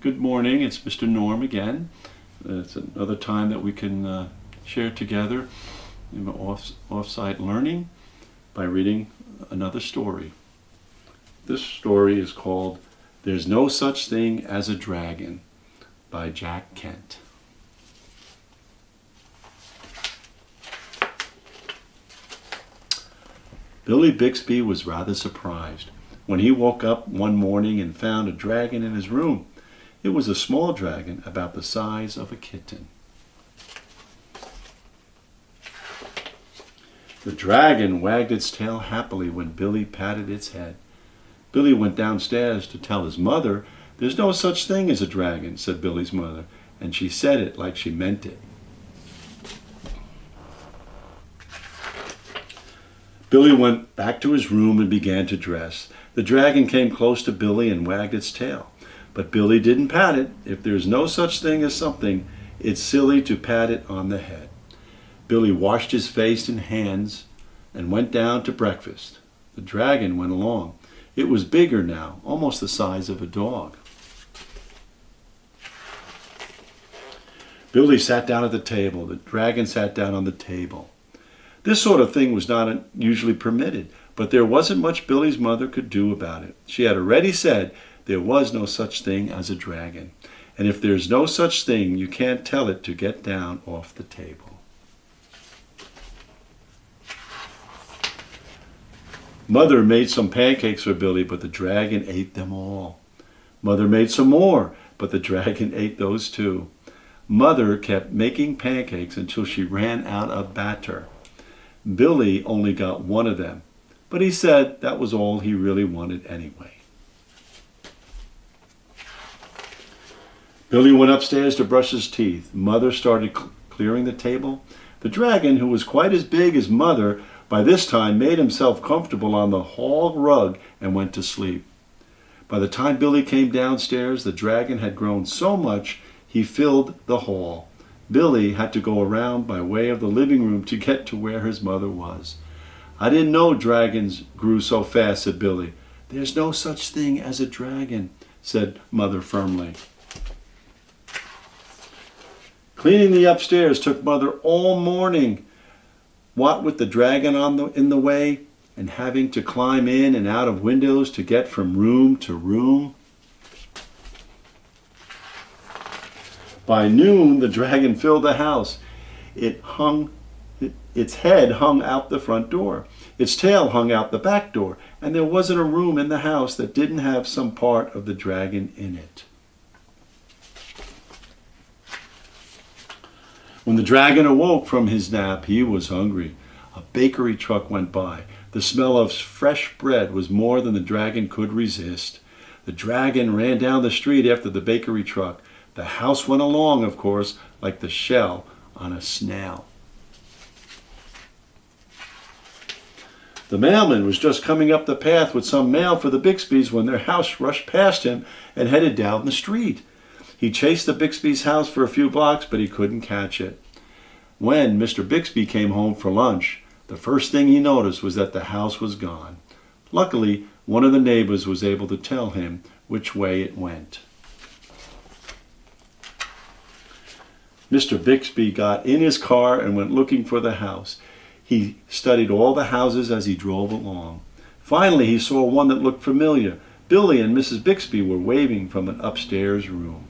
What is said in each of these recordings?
Good morning, it's Mr. Norm again. It's another time that we can share together in off-site learning by reading another story. This story is called There's No Such Thing as a Dragon by Jack Kent. Billy Bixby was rather surprised when he woke up one morning and found a dragon in his room. It was a small dragon about the size of a kitten. The dragon wagged its tail happily when Billy patted its head. Billy went downstairs to tell his mother. "There's no such thing as a dragon," said Billy's mother, and she said it like she meant it. Billy went back to his room and began to dress. The dragon came close to Billy and wagged its tail. But Billy didn't pat it. If there's no such thing as something, it's silly to pat it on the head. Billy washed his face and hands and went down to breakfast. The dragon went along. It was bigger now, almost the size of a dog. Billy sat down at the table. The dragon sat down on the table. This sort of thing was not usually permitted, but there wasn't much Billy's mother could do about it. She had already said there was no such thing as a dragon, and if there's no such thing, you can't tell it to get down off the table. Mother made some pancakes for Billy, but the dragon ate them all. Mother made some more, but the dragon ate those too. Mother kept making pancakes until she ran out of batter. Billy only got one of them, but he said that was all he really wanted anyway. Billy went upstairs to brush his teeth. Mother started clearing the table. The dragon, who was quite as big as Mother, by this time made himself comfortable on the hall rug and went to sleep. By the time Billy came downstairs, the dragon had grown so much he filled the hall. Billy had to go around by way of the living room to get to where his mother was. "I didn't know dragons grew so fast," said Billy. "There's no such thing as a dragon," said Mother firmly. Cleaning the upstairs took Mother all morning. What with the dragon in the way and having to climb in and out of windows to get from room to room. By noon, the dragon filled the house. Its head hung out the front door. Its tail hung out the back door, and there wasn't a room in the house that didn't have some part of the dragon in it. When the dragon awoke from his nap, he was hungry. A bakery truck went by. The smell of fresh bread was more than the dragon could resist. The dragon ran down the street after the bakery truck. The house went along, of course, like the shell on a snail. The mailman was just coming up the path with some mail for the Bixbys when their house rushed past him and headed down the street. He chased the Bixby's house for a few blocks, but he couldn't catch it. When Mr. Bixby came home for lunch, the first thing he noticed was that the house was gone. Luckily, one of the neighbors was able to tell him which way it went. Mr. Bixby got in his car and went looking for the house. He studied all the houses as he drove along. Finally, he saw one that looked familiar. Billy and Mrs. Bixby were waving from an upstairs room.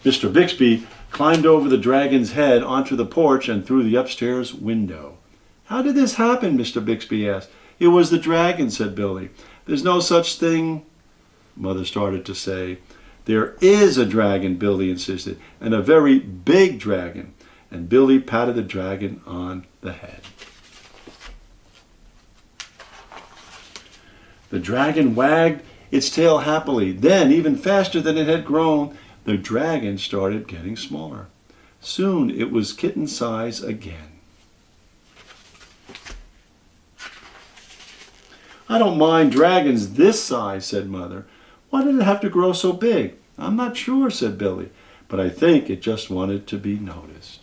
Mr. Bixby climbed over the dragon's head onto the porch and through the upstairs window. "How did this happen?" Mr. Bixby asked. "It was the dragon," said Billy. "There's no such thing," Mother started to say. "There is a dragon," Billy insisted, "and a very big dragon." And Billy patted the dragon on the head. The dragon wagged its tail happily. Then, even faster than it had grown, the dragon started getting smaller. Soon it was kitten size again. "I don't mind dragons this size," said Mother. "Why did it have to grow so big?" "I'm not sure," said Billy, "but I think it just wanted to be noticed."